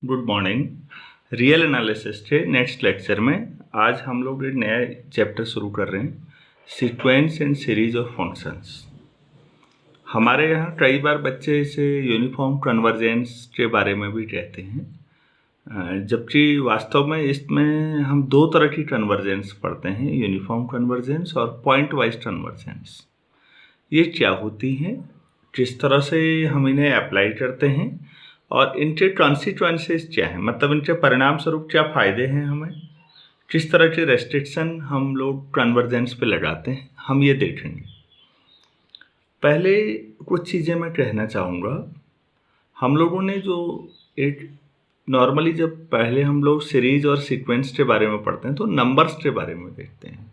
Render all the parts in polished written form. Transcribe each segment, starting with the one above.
Good morning. Real analysis के next lecture में आज हम लोग एक नया चैप्टर शुरू कर रहे हैं, sequence and series of functions. हमारे यहाँ कई बार बच्चे इसे यूनिफॉर्म कन्वर्जेंस के बारे में भी कहते हैं, जबकि वास्तव में इसमें हम दो तरह की कन्वर्जेंस पढ़ते हैं, यूनिफॉर्म कन्वर्जेंस और पॉइंट वाइज कन्वर्जेंस। ये क्या होती हैं, किस तरह से हम इन्हें अप्लाई करते हैं और इनके कॉन्सिक्वेंसेस क्या हैं, मतलब इनके परिणाम स्वरूप क्या फ़ायदे हैं, हमें किस तरह के रेस्ट्रिक्शन हम लोग कन्वर्जेंस पे लगाते हैं, हम ये देखेंगे। पहले कुछ चीज़ें मैं कहना चाहूँगा। हम लोगों ने जो एक नॉर्मली जब पहले हम लोग सीरीज और सीक्वेंस के बारे में पढ़ते हैं तो नंबर्स के बारे में देखते हैं।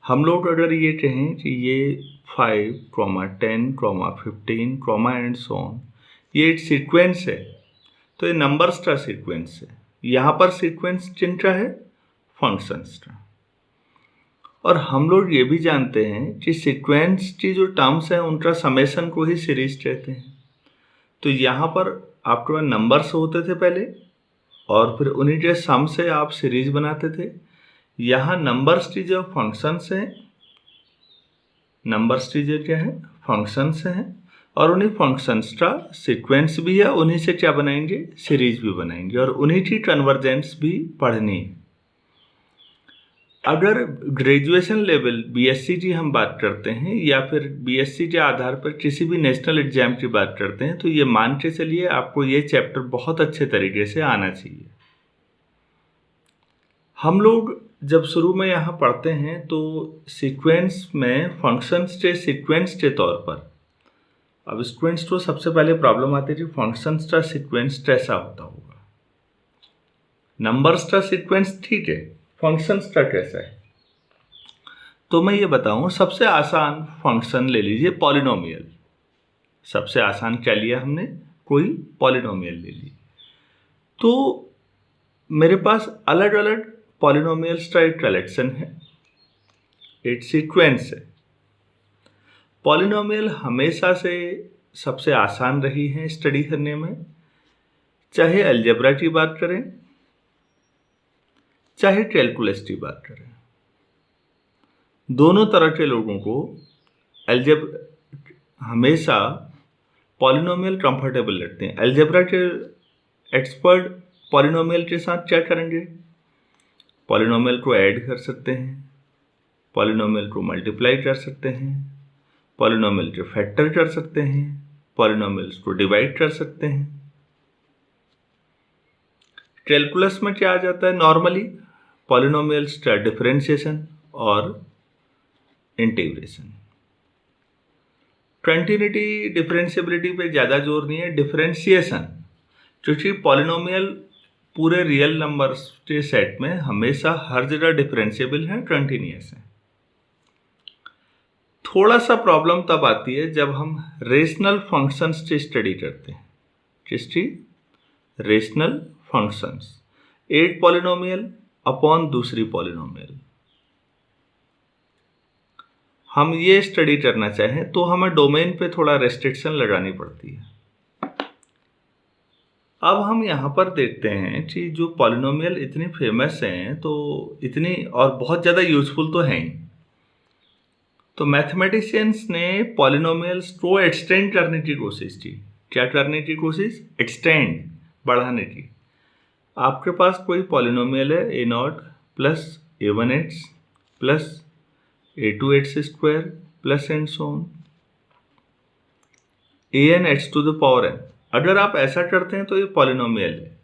हम लोग अगर ये कहें कि ये 5, 10, 15, एंड सो ऑन, ये एक सीक्वेंस है, तो ये नंबर्स का सीक्वेंस है। यहाँ पर सीक्वेंस किनका है? फंक्शंस का। और हम लोग ये भी जानते हैं कि सीक्वेंस की जो टर्म्स हैं उनका समेशन को ही सीरीज कहते हैं। तो यहाँ पर आपके पास नंबर्स होते थे पहले और फिर उन्हीं के सम से आप सीरीज बनाते थे। यहाँ नंबर्स की जो फंक्शंस हैं, नंबर्स की जो क्या है, फंक्शंस हैं, और उन्हीं फंक्शंस का सीक्वेंस भी है, उन्हीं से क्या बनाएंगे, सीरीज भी बनाएंगे, और उन्हीं की कन्वर्जेंस भी पढ़नी है। अगर ग्रेजुएशन लेवल बीएससी की हम बात करते हैं या फिर बीएससी के आधार पर किसी भी नेशनल एग्जाम की बात करते हैं, तो ये मान के चलिए आपको ये चैप्टर बहुत अच्छे तरीके से आना चाहिए। हम लोग जब शुरू में यहाँ पढ़ते हैं तो सीक्वेंस में फंक्शंस के सीक्वेंस के तौर पर, अब सीक्वेंस तो सबसे पहले प्रॉब्लम आती है कि फंक्शंस का सीक्वेंस कैसा होता होगा। नंबर्स का सीक्वेंस ठीक है, फंक्शंस का कैसा है? तो मैं ये बताऊं, सबसे आसान फंक्शन ले लीजिए, पॉलिनोमियल। सबसे आसान क्या लिया हमने? कोई पॉलिनोमियल ले ली। तो मेरे पास अलग अलग पॉलिनोमियल्स का एक कलेक्शन है, एक सीक्वेंस है। पॉलिनोमियल हमेशा से सबसे आसान रही है स्टडी करने में, चाहे अलजेब्रा की बात करें चाहे कैलकुलस की बात करें। दोनों तरह के लोगों को हमेशा पॉलिनोमियल कंफर्टेबल लगते हैं। अलजेब्रा के एक्सपर्ट पॉलिनोमियल के साथ क्या करेंगे? पॉलिनोमियल को ऐड कर सकते हैं, पॉलिनोमियल को मल्टीप्लाई कर सकते हैं, पॉलिनोमियल के फैक्टर कर सकते हैं, पॉलिनोमियल्स को डिवाइड कर सकते हैं। कैलकुलस में क्या आ जाता है? नॉर्मली पॉलिनोमियल्स का डिफरेंशिएशन और इंटीग्रेशन। कंटिन्यूटी डिफरेंशिएबिलिटी पे ज़्यादा जोर नहीं है, डिफरेंशिएशन, क्योंकि पॉलिनोमियल पूरे रियल नंबर्स के सेट में हमेशा हर जगह डिफरेंशिएबल है, कंटिन्यूअस है। थोड़ा सा प्रॉब्लम तब आती है जब हम रेशनल फंक्शंस की स्टडी करते हैं। किसकी? Rational functions. एक पॉलिनोमियल अपॉन दूसरी पॉलिनोमियल, हम ये स्टडी करना चाहें तो हमें डोमेन पे थोड़ा रेस्ट्रिक्शन लगानी पड़ती है। अब हम यहाँ पर देखते हैं कि जो पॉलिनोमियल इतनी फेमस हैं, तो इतनी और बहुत ज़्यादा यूजफुल तो हैं ही। तो मैथमेटिशियंस ने पॉलिनोमियल्स को एक्सटेंड करने की कोशिश की। क्या करने की कोशिश? एक्सटेंड, बढ़ाने की। आपके पास कोई पॉलिनोमियल है a0 plus a1x plus a2x square plus and so on an x to the power n। अगर आप ऐसा करते हैं तो ये पॉलिनोमियल है,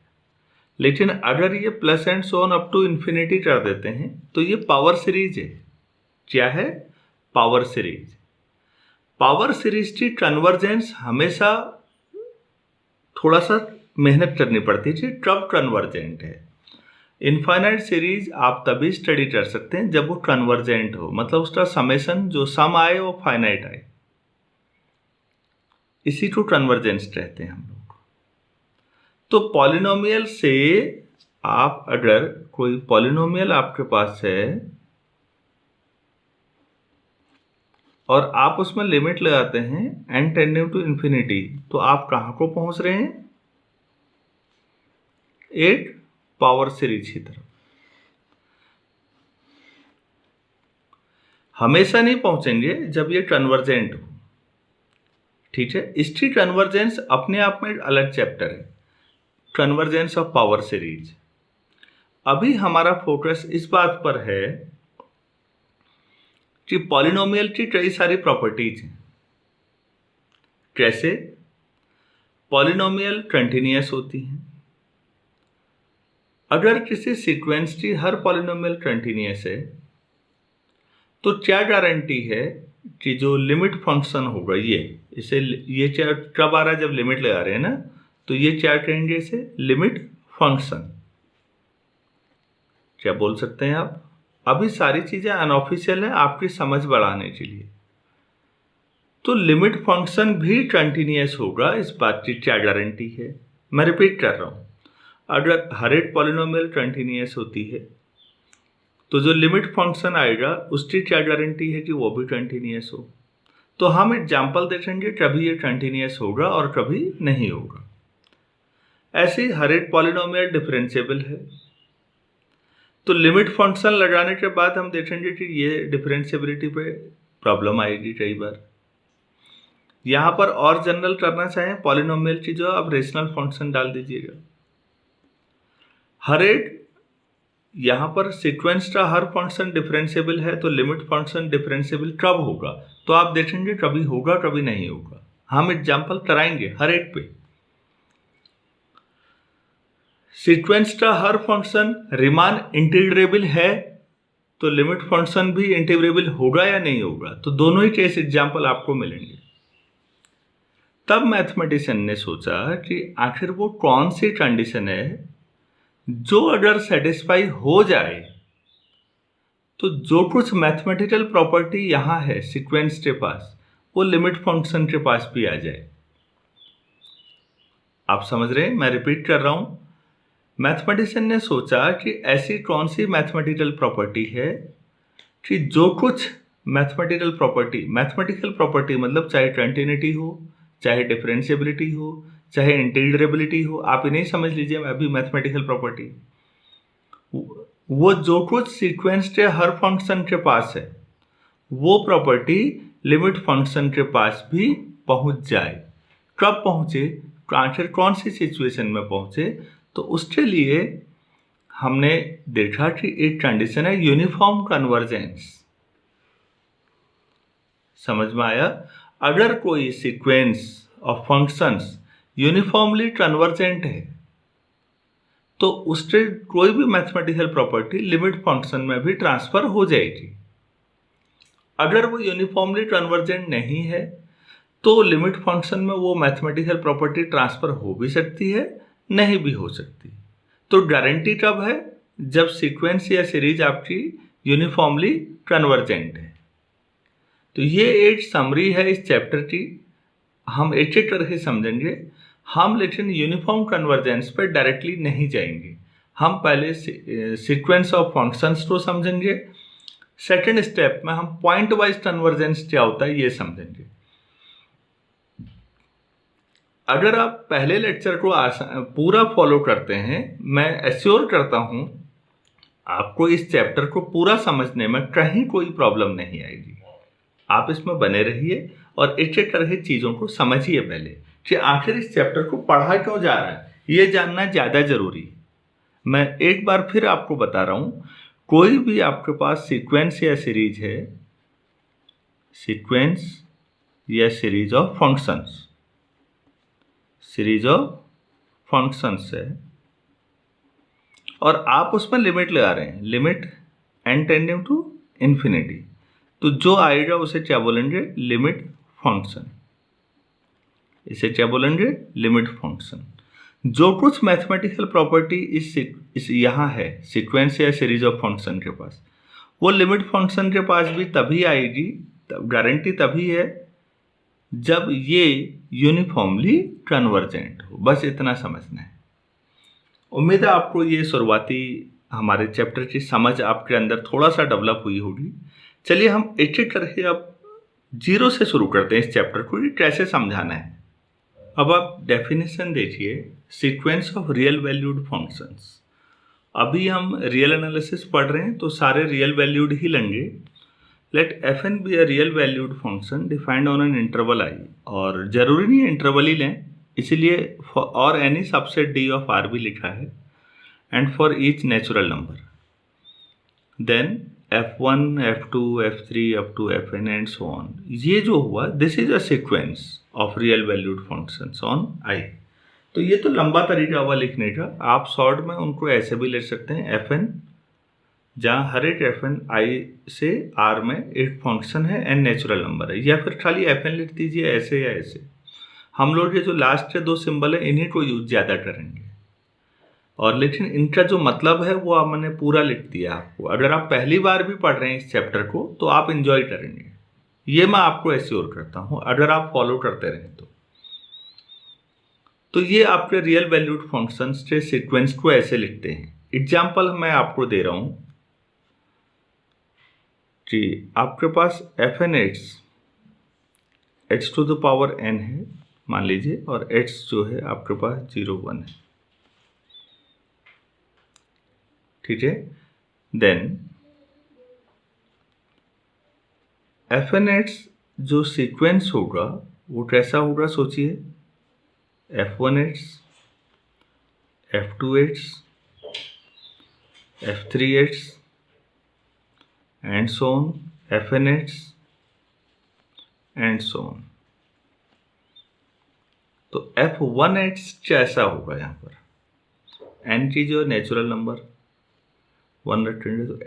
लेकिन अगर ये plus and so on up to infinity कर देते हैं तो ये पावर सीरीज है। क्या है? Power series. पावर सीरीज की कन्वर्जेंस हमेशा थोड़ा सा मेहनत करनी पड़ती है कि कब कन्वर्जेंट है। इनफाइनाइट सीरीज आप तभी स्टडी कर सकते हैं जब वो कन्वर्जेंट हो, मतलब उसका समेशन जो सम आए वो फाइनाइट आए। इसी को कन्वर्जेंस कहते हैं हम लोग। तो पॉलिनोमियल से आप, अगर कोई पॉलिनोमियल आपके पास है और आप उसमें लिमिट लगाते हैं n टेंडिंग टू इन्फिनिटी, तो आप कहाँ को पहुंच रहे हैं? एक पावर सीरीज की तरफ। हमेशा नहीं पहुंचेंगे जब ये कन्वर्जेंट हो, ठीक है। स्ट्रिक्ट कन्वर्जेंस अपने आप में अलग चैप्टर है, कन्वर्जेंस ऑफ पावर सीरीज। अभी हमारा फोकस इस बात पर है कि पॉलिनोमियल की कई सारी प्रॉपर्टीज हैं। कैसे? पॉलिनोमियल कंटिन्यूअस होती हैं। अगर किसी सीक्वेंस की हर पॉलिनोमियल कंटिन्यूअस है तो क्या गारंटी है कि जो लिमिट फंक्शन होगा ये क्या कब आ रहा है, जब लिमिट लगा रहे हैं ना, तो ये क्या कहेंगे इसे? Limit function. क्या बोल सकते हैं आप? अभी सारी चीजें अनऑफिशियल है आपकी समझ बढ़ाने के लिए। तो लिमिट फंक्शन भी कंटिन्यूअस होगा, इस बात की क्या गारंटी है? मैं रिपीट कर रहा हूं, अगर हर एक पॉलिनोमियल कंटिन्यूअस होती है तो जो लिमिट फंक्शन आएगा उसकी क्या गारंटी है कि वो भी कंटिन्यूअस हो? तो हम एग्जाम्पल देखेंगे कभी ये कंटिन्यूअस होगा और कभी नहीं होगा। ऐसे ही हर एक पॉलिनोमियल डिफरेंशिएबल है, तो लिमिट फंक्शन लगाने के बाद हम देखेंगे कि ये डिफरेंशिएबिलिटी पे प्रॉब्लम आएगी कई बार। यहां पर और जनरल करना चाहें पॉलिनोमियल की जो आप रेशनल फंक्शन डाल दीजिएगा। हर एक यहां पर सीक्वेंस का हर फंक्शन डिफरेंशिएबल है, तो लिमिट फंक्शन डिफरेंशिएबल कब होगा? तो आप देखेंगे कभी होगा कभी नहीं होगा। हम एग्जाम्पल कराएंगे हर एक पे। सीक्वेंस का हर फंक्शन रीमान इंटीग्रेबल है तो लिमिट फंक्शन भी इंटीग्रेबल होगा या नहीं होगा? तो दोनों ही केस एग्जाम्पल आपको मिलेंगे। तब मैथमेटिशियन ने सोचा कि आखिर वो कौन सी कंडीशन है जो अगर सेटिस्फाई हो जाए तो जो कुछ मैथमेटिकल प्रॉपर्टी यहां है सीक्वेंस के पास, वो लिमिट फंक्शन के पास भी आ जाए। आप समझ रहे हैं? मैं रिपीट कर रहा हूं। मैथमेटिशियन ने सोचा कि ऐसी कौन सी मैथमेटिकल प्रॉपर्टी है कि जो कुछ मैथमेटिकल प्रॉपर्टी मतलब चाहे कंटिन्यूटी हो, चाहे डिफरेंशिएबिलिटी हो, चाहे इंटीग्रेबिलिटी हो, आप इन्हें समझ लीजिए अभी मैथमेटिकल प्रॉपर्टी, वो जो कुछ सीक्वेंस के हर फंक्शन के पास है वो प्रॉपर्टी लिमिट फंक्शन के पास भी पहुंच जाए। कब पहुंचे? आखिर कौन सी सिचुएशन में पहुंचे? तो उसके लिए हमने देखा कि एक कंडीशन है यूनिफॉर्म कन्वर्जेंस। समझ में आया? अगर कोई sequence of functions uniformly convergent है तो उसके कोई भी मैथमेटिकल प्रॉपर्टी लिमिट फंक्शन में भी ट्रांसफर हो जाएगी। अगर वो यूनिफॉर्मली कन्वर्जेंट नहीं है तो लिमिट फंक्शन में वो मैथमेटिकल प्रॉपर्टी ट्रांसफर हो भी सकती है, नहीं भी हो सकती। तो गारंटी कब है? जब सीक्वेंस या सीरीज आपकी यूनिफॉर्मली कन्वर्जेंट है। तो ये एक समरी है इस चैप्टर की, हम एक एक करके समझेंगे। हम लेकिन यूनिफॉर्म कन्वर्जेंस पर डायरेक्टली नहीं जाएंगे, हम पहले सीक्वेंस ऑफ फंक्शंस को समझेंगे। सेकेंड स्टेप में हम पॉइंट वाइज कन्वर्जेंस क्या होता है ये समझेंगे। अगर आप पहले लेक्चर को पूरा फॉलो करते हैं, मैं एश्योर करता हूं आपको इस चैप्टर को पूरा समझने में कहीं कोई प्रॉब्लम नहीं आएगी। आप इसमें बने रहिए और एक एक करके चीज़ों को समझिए पहले कि आखिर इस चैप्टर को पढ़ा क्यों जा रहा है, ये जानना ज़्यादा जरूरी है। मैं एक बार फिर आपको बता रहा हूँ, कोई भी आपके पास सीक्वेंस या सीरीज है, सीक्वेंस या सीरीज ऑफ फंक्शंस है और आप उसमें लिमिट लगा रहे हैं, limit n tending to infinity, तो जो आएगा उसे क्या बोलेंगे? Limit function. इसे क्या बोलेंगे? Limit function. जो कुछ मैथमेटिकल प्रॉपर्टी इस यहाँ है सीक्वेंस या सीरीज ऑफ फंक्शन के पास, वो लिमिट फंक्शन के पास भी तभी आएगी, गारंटी तभी है जब ये यूनिफॉर्मली कन्वर्जेंट हो। बस इतना समझना है। उम्मीद है आपको ये शुरुआती हमारे चैप्टर की समझ आपके अंदर थोड़ा सा डेवलप हुई होगी। चलिए हम एक एक करके अब जीरो से शुरू करते हैं इस चैप्टर को, कैसे समझाना है। अब आप डेफिनेशन देखिए, sequence of real valued functions. अभी हम रियल एनालिसिस पढ़ रहे हैं तो सारे रियल वैल्यूड ही लेंगे। Let F n be a real valued function defined on an interval I, और जरूरी नहीं है इंटरवल ही लें, इसीलिए और any subset D of R भी लिखा है, and for each natural number then f1, f2, f3 up to fn and so on. ये जो हुआ this is a sequence of real valued functions on i। तो ये तो लंबा तरीका हुआ लिखने का, आप शॉर्ट में उनको ऐसे भी लिख सकते हैं fn, जहाँ हर एक fn i से r में एक फंक्शन है n नेचुरल नंबर है, या फिर खाली fn लिख दीजिए ऐसे या ऐसे। हम लोग ये जो लास्ट के दो सिंबल है इन्हीं को यूज ज़्यादा करेंगे, और लेकिन इनका जो मतलब है वो मैंने पूरा लिख दिया आपको। अगर आप पहली बार भी पढ़ रहे हैं इस चैप्टर को तो आप इंजॉय करेंगे, ये मैं आपको एश्योर करता हूँ, अगर आप फॉलो करते रहें तो ये आपके रियल वैल्यूड फंक्शंस के सीक्वेंस को ऐसे लिखते हैं। एग्जाम्पल मैं आपको दे रहा हूँ कि आपके पास f n x to the power n है मान लीजिए, और x जो है आपके पास 0, 1 है, ठीक है। देन एफ एन एक्स जो सीक्वेंस होगा वो कैसा होगा सोचिए, f1x, f2x, f3x and so on, fnx and so on. तो f1x कैसा होगा, यहाँ पर n की जो नेचुरल नंबर 1 रखेंगे तो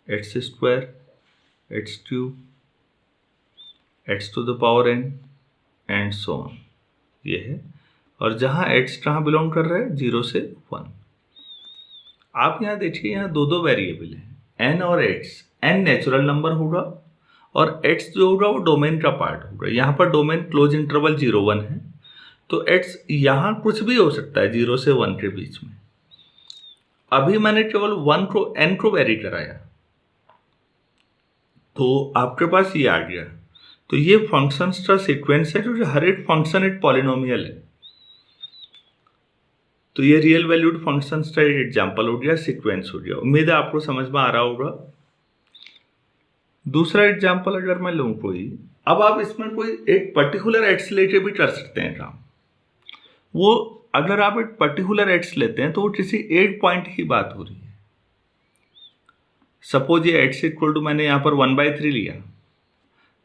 x square, x cube, x to the power n and so on, ये है। और जहाँ x कहाँ बिलोंग कर रहा है, 0 से 1। आप यहाँ देखिए, यहाँ दो वेरिएबल हैं n और x। n नेचुरल नंबर होगा और x जो होगा वो डोमेन का पार्ट होगा। यहाँ पर डोमेन क्लोज इंटरवल 0, 1 है, तो x यहाँ कुछ भी हो सकता है 0 से 1 के बीच में। अभी मैंने केवल 1 को n को वेरी कराया तो आपके पास ये आ गया। तो ये फंक्शंस का सीक्वेंस है, क्योंकि हर एक फंक्शन एक पॉलिनोमियल है। तो ये रियल वैल्यूड फंक्शंस का एक एग्जांपल हो गया, सीक्वेंस हो गया। उम्मीद है आपको समझ में आ रहा होगा। दूसरा एग्जांपल अगर मैं लूँ कोई, अब आप इसमें कोई एक पर्टिकुलर एक्स लेके भी कर सकते हैं काम। वो अगर आप एक पर्टिकुलर एक्स लेते हैं तो वो किसी एक पॉइंट की बात हो रही है। सपोज ये एक्स इक्वल टू मैंने यहाँ पर 1/3 लिया,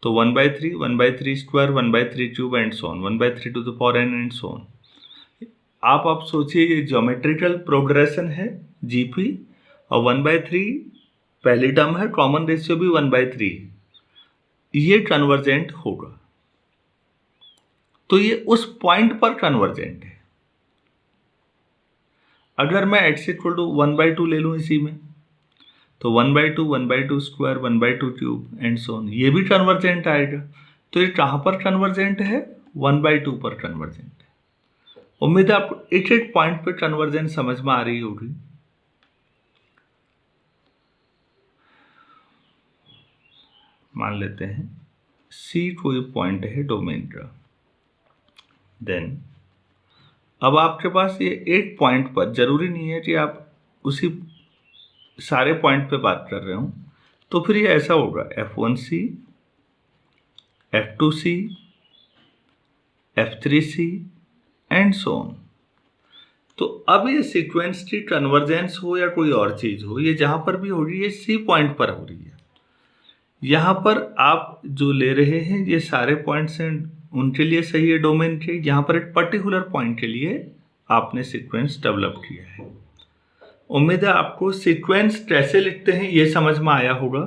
तो 1/3, 1/3 square, 1/3 cube and so on, 1/3 to the power n and so on. आप सोचिए ये ज्योमेट्रिकल प्रोग्रेशन है जीपी, और 1/3 पहली टर्म है, कॉमन रेशियो भी 1/3, ये कन्वर्जेंट होगा। तो ये उस पॉइंट पर कन्वर्जेंट है। अगर मैं x इक्वल टू 1/2 ले लूँ इसी में, तो 1/2, 1/2 square, 1/2 cube and so on, ये भी कन्वर्जेंट आएगा। तो ये कहाँ पर कन्वर्जेंट है, 1/2 पर कन्वर्जेंट है। उम्मीद है आपको एक एक पॉइंट पर कन्वर्जेंस समझ में आ रही होगी। मान लेते हैं C कोई पॉइंट है डोमेन का। देन अब आपके पास ये एक पॉइंट पर, जरूरी नहीं है कि आप उसी सारे पॉइंट पे बात कर रहे हो, तो फिर ये ऐसा होगा f1c, f2c, f3c and so on. तो अब ये सीक्वेंस की कन्वर्जेंस हो या कोई और चीज हो, ये जहां पर भी हो रही है C पॉइंट पर हो रही है। यहाँ पर आप जो ले रहे हैं ये सारे पॉइंट्स हैं, उनके लिए सही है डोमेन के। यहाँ पर एक पर्टिकुलर पॉइंट के लिए आपने सीक्वेंस डेवलप किया है। उम्मीद है आपको सीक्वेंस कैसे लिखते हैं ये समझ में आया होगा।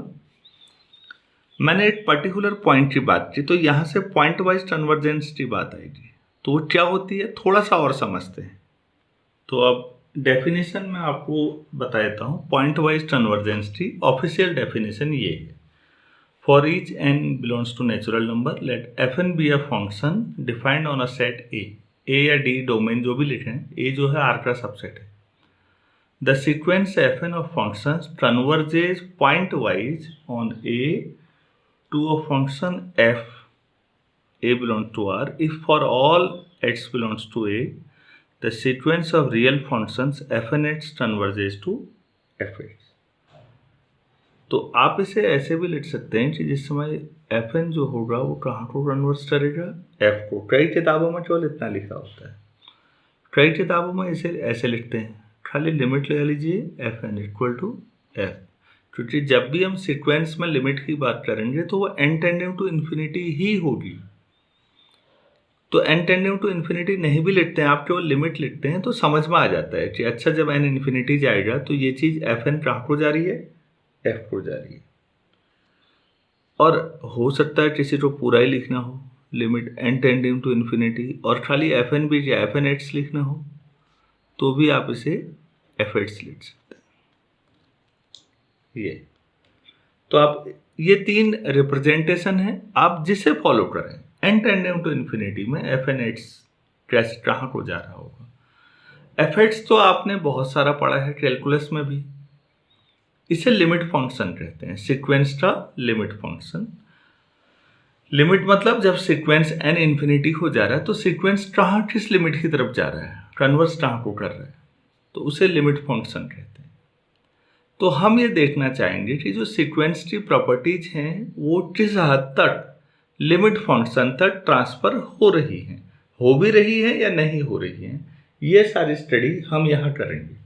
मैंने एक पर्टिकुलर पॉइंट की बात की, तो यहाँ से पॉइंट वाइज कन्वर्जेंस की बात आएगी। तो वो क्या होती है, थोड़ा सा और समझते हैं। तो अब डेफिनेशन में आपको बता देता हूँ। पॉइंट वाइज कन्वर्जेंस की ऑफिशियल डेफिनेशन ये है: For each n belongs to natural number, let fn be a function defined on a set A. A या D डोमेन जो भी लिखें, A जो है R का सबसेट है। The sequence fn of functions converges pointwise on A to a function f A belongs to R, if for all x belongs to A, the sequence of real functions fnx converges to fx. तो आप इसे ऐसे भी लिख सकते हैं कि जिस समय fn जो होगा वो कहाँ को कन्वर्स करेगा, f को। कई किताबों में केवल इतना लिखा होता है, कई किताबों में इसे ऐसे लिखते हैं, खाली लिमिट ले लीजिए fn इक्वल टू f, क्योंकि जब भी हम सीक्वेंस में लिमिट की बात करेंगे तो वो n टेंडिंग टू इन्फिनिटी ही होगी। तो n टेंडिंग टू इन्फिनिटी नहीं भी लिखते हैं, आप केवल लिमिट लिखते हैं तो समझ में आ जाता है कि अच्छा जब n इन्फिनिटी जाएगा तो ये चीज़ fn कहाँ को जा रही है, f को जा रही है। और हो सकता है किसी को पूरा ही लिखना हो, limit n tending to infinity, और खाली fn भी या fnx लिखना हो तो भी आप इसे fx लिख सकते हैं। ये तो आप ये तीन रिप्रेजेंटेशन है, आप जिसे फॉलो करें n टेंडिंग टू इन्फिनिटी में fnx कैसे कहाँ को जा रहा होगा। fx तो आपने बहुत सारा पढ़ा है कैलकुलस में भी, इसे लिमिट फंक्शन कहते हैं, सीक्वेंस का लिमिट फंक्शन। लिमिट मतलब जब सीक्वेंस n इन्फिनिटी हो जा रहा है तो सीक्वेंस कहाँ किस लिमिट की तरफ जा रहा है, कन्वर्स कहाँ को कर रहा है, तो उसे लिमिट फंक्शन कहते हैं। तो हम ये देखना चाहेंगे कि जो सीक्वेंस की प्रॉपर्टीज हैं वो किस हद तक लिमिट फंक्शन तक ट्रांसफर हो रही हैं, हो भी रही है या नहीं हो रही है, ये सारी स्टडी हम यहाँ करेंगे।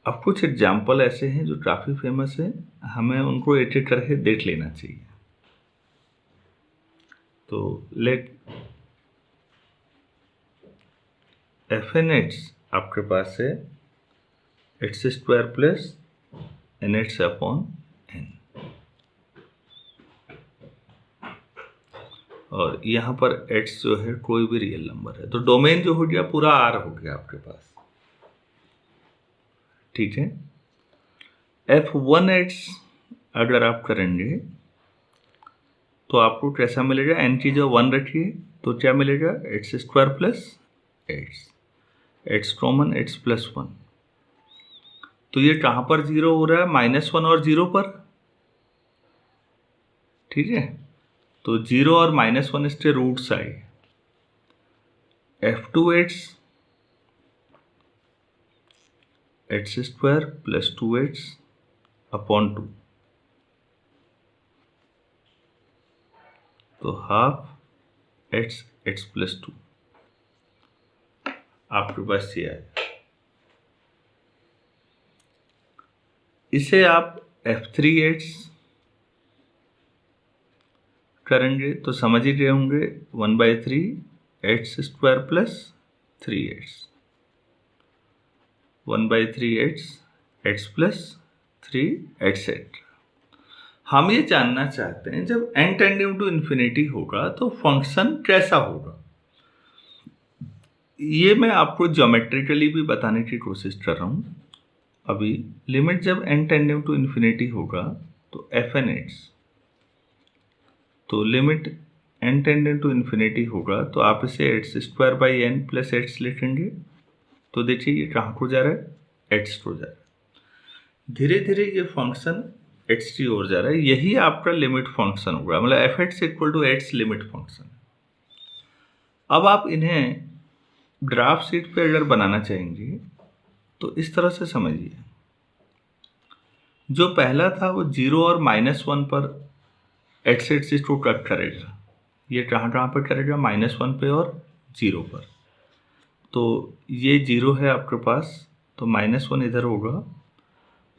अब कुछ एग्जाम्पल ऐसे हैं जो काफ़ी फेमस है, हमें उनको एक एक करके देख लेना चाहिए। तो लेट fnx आपके पास है x square plus nx upon n, और यहाँ पर x जो है कोई भी रियल नंबर है, तो डोमेन जो हो गया पूरा R हो गया आपके पास, ठीक है। f1x अगर आप करेंगे तो आपको कैसा मिलेगा, n की जो 1 रखिए तो क्या मिलेगा, x square plus x common x plus 1, तो ये कहाँ पर जीरो हो रहा है, -1 और 0 पर, ठीक है। तो 0 और -1 इसके रूट्स आए, f2x x square plus 2x upon 2, तो हाफ एक्स प्लस 2 आपके पास ये आएगा। इसे आप f3x करेंगे तो समझ ही रहे होंगे, 1/3 x square plus 3x, 1/3 x plus 3 etcetera. हम ये जानना चाहते हैं जब n टेंडिंग टू इन्फिनिटी होगा तो फंक्शन कैसा होगा। ये मैं आपको ज्योमेट्रिकली भी बताने की कोशिश कर रहा हूँ। अभी लिमिट जब n टेंडिंग टू इन्फिनिटी होगा तो fnx, तो limit n tending to infinity होगा तो आप इसे एक्स स्क्वायर बाई n प्लस एक्स लिखेंगे, तो देखिए ये कहाँ को जा रहा है, x को जा रहा है। धीरे धीरे ये फंक्शन x की ओर जा रहा है, यही आपका लिमिट फंक्शन होगा, मतलब fx equal to x limit function. अब आप इन्हें ग्राफ शीट पे अगर बनाना चाहेंगे तो इस तरह से समझिए, जो पहला था वो 0 और -1 पर एक्स एक्सिस को कट करेगा, ये कहाँ कहाँ पर करेगा, -1 पे और 0 पर, तो ये 0 है आपके पास, तो -1 इधर होगा,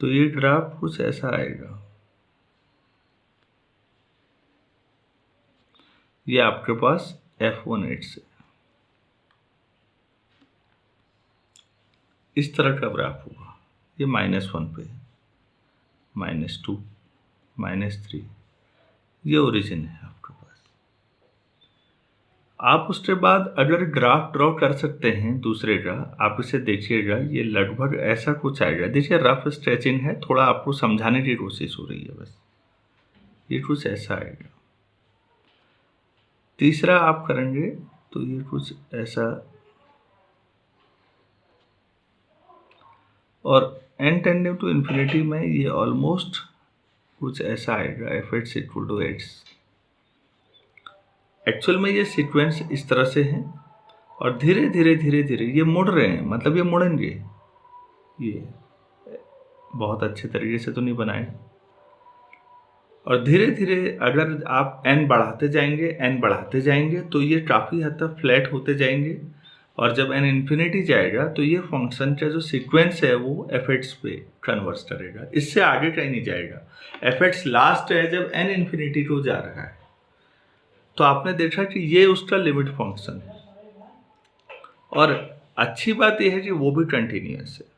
तो ये ग्राफ कुछ ऐसा आएगा। ये आपके पास f1x है, इस तरह का ग्राफ होगा। ये -1 पे, -2, -3, ये ओरिजिन है आपके पास। आप उसके बाद अगर ग्राफ ड्रॉ कर सकते हैं दूसरे का, आप इसे देखिएगा, ये लगभग ऐसा कुछ आएगा। देखिए रफ स्ट्रेचिंग है, थोड़ा आपको समझाने की कोशिश हो रही है बस, ये कुछ ऐसा आएगा। तीसरा आप करेंगे तो ये कुछ ऐसा, और n टेंडिंग टू इन्फिनिटी में ये ऑलमोस्ट कुछ ऐसा आएगा एफ एट्स इक्वल टू एट्स। एक्चुअल में ये सीक्वेंस इस तरह से है और धीरे धीरे धीरे धीरे ये मुड़ रहे हैं, मतलब ये मुड़ेंगे। ये बहुत अच्छे तरीके से तो नहीं बनाए, और धीरे धीरे अगर आप n बढ़ाते जाएंगे तो ये काफ़ी हद तक फ्लैट होते जाएंगे, और जब n इन्फिनिटी जाएगा तो ये फंक्शन का जो सीक्वेंस है वो एफ एक्स पे कन्वर्स करेगा, इससे आगे कहीं नहीं जाएगा। एफ एक्स लास्ट है जब n इन्फिनिटी को जा रहा है। तो आपने देखा कि ये उसका लिमिट फंक्शन है, और अच्छी बात यह है कि वो भी कंटिन्यूस है।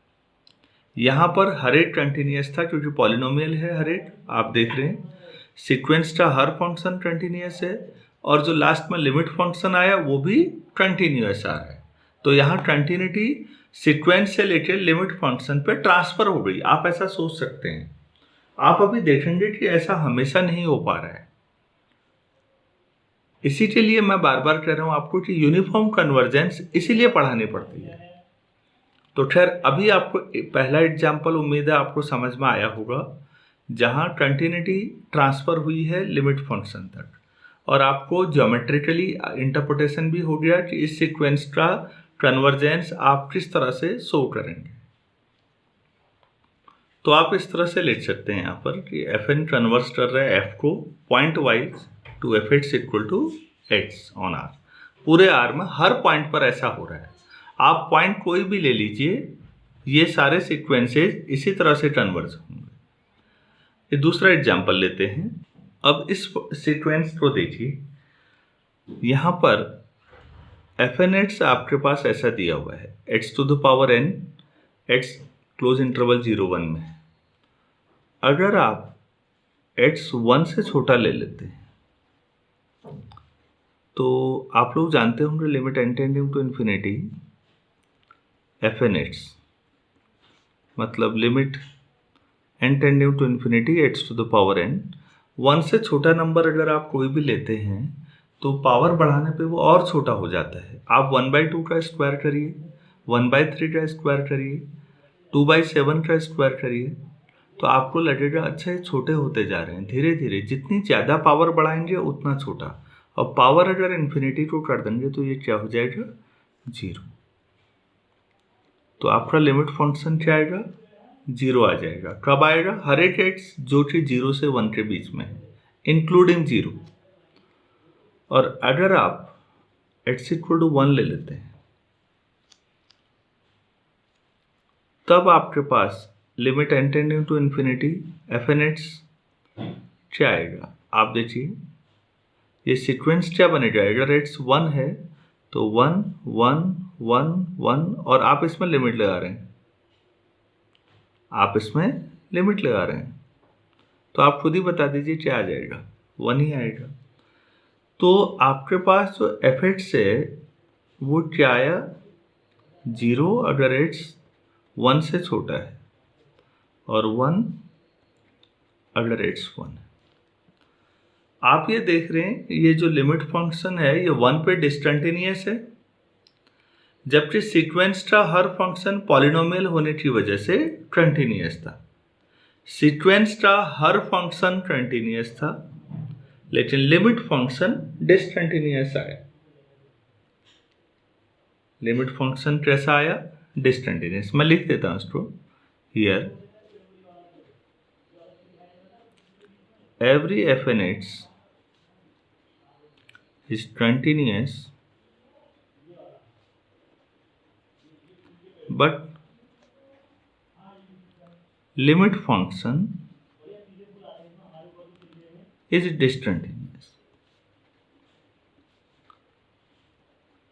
यहाँ पर हर एक कंटिन्यूस था क्योंकि पॉलिनोमियल है हर एक, आप देख रहे हैं सीक्वेंस का हर फंक्शन कंटिन्यूस है, और जो लास्ट में लिमिट फंक्शन आया वो भी कंटिन्यूस आ रहा है। तो यहाँ कंटिन्यूटी सीक्वेंस से लेकर लिमिट फंक्शन पे ट्रांसफर हो गई, आप ऐसा सोच सकते हैं। आप अभी देखेंगे कि ऐसा हमेशा नहीं हो पा रहा है। इसी के लिए मैं बार बार कह रहा हूँ आपको कि यूनिफॉर्म कन्वर्जेंस इसीलिए पढ़ानी पड़ती है। तो खैर अभी आपको पहला एग्जाम्पल उम्मीद है आपको समझ में आया होगा, जहाँ कंटिन्यूटी ट्रांसफर हुई है लिमिट फंक्शन तक, और आपको ज्योमेट्रिकली इंटरप्रिटेशन भी हो गया कि इस सीक्वेंस का कन्वर्जेंस आप किस तरह से शो करेंगे। तो आप इस तरह से लिख सकते हैं यहाँ पर कि एफ एन कन्वर्स कर रहा है एफ को point wise to F x equal to X on R. पूरे आर में हर पॉइंट पर ऐसा हो रहा है। आप पॉइंट कोई भी ले लीजिए, ये सारे सीक्वेंसेस इसी तरह से कन्वर्स होंगे। ये दूसरा एग्जाम्पल लेते हैं। अब इस सीक्वेंस को देखिए, यहाँ पर एफ एन एक्स आपके पास ऐसा दिया हुआ है X to the power N, X close interval 0-1 में। अगर आप एक्स 1 से छोटा ले लेते हैं तो आप लोग जानते होंगे limit n tending to infinity F n x, मतलब limit n tending to infinity x to the power n. 1 से छोटा नंबर अगर आप कोई भी लेते हैं तो पावर बढ़ाने पे वो और छोटा हो जाता है। आप 1/2 का स्क्वायर करिए, 1/3 का स्क्वायर करिए, 2/7 का स्क्वायर करिए, तो आपको लगेगा अच्छा ये छोटे होते जा रहे हैं। धीरे धीरे जितनी ज़्यादा पावर बढ़ाएंगे उतना छोटा, और पावर अगर इन्फिनिटी को कर देंगे तो ये क्या हो जाएगा 0। तो आपका लिमिट फंक्शन क्या आएगा 0 आ जाएगा। कब आएगा? हर एक एक्स जो कि 0 से 1 के बीच में है, इंक्लूडिंग 0। और अगर आप x इक्वल टू 1 ले लेते हैं तब आपके पास limit n tending to infinity F n x क्या आएगा। आप देखिए ये सीक्वेंस क्या बनेगा, अगर एक्स 1 है तो 1 1 1 1, और आप इसमें लिमिट लगा रहे हैं, तो आप खुद ही बता दीजिए क्या आ जाएगा, 1 ही आएगा। तो आपके पास जो एफ एक्स है वो क्या आया 0 अगर एक्स 1 से छोटा है, और 1 अगर एक्स 1 है। आप ये देख रहे हैं ये जो लिमिट फंक्शन है ये 1 पे डिस्कंटिन्यूअस है, जबकि सीक्वेंस का हर फंक्शन पॉलिनोमियल होने की वजह से कंटिन्यूअस था। सीक्वेंस का हर फंक्शन कंटिन्यूअस था, लेकिन लिमिट फंक्शन डिसकंटिन्यूअस आया। लिमिट फंक्शन कैसा आया? डिसकंटिन्यूअस। मैं लिख देता हूं इसको here, every f n x is continuous but limit function is discontinuous।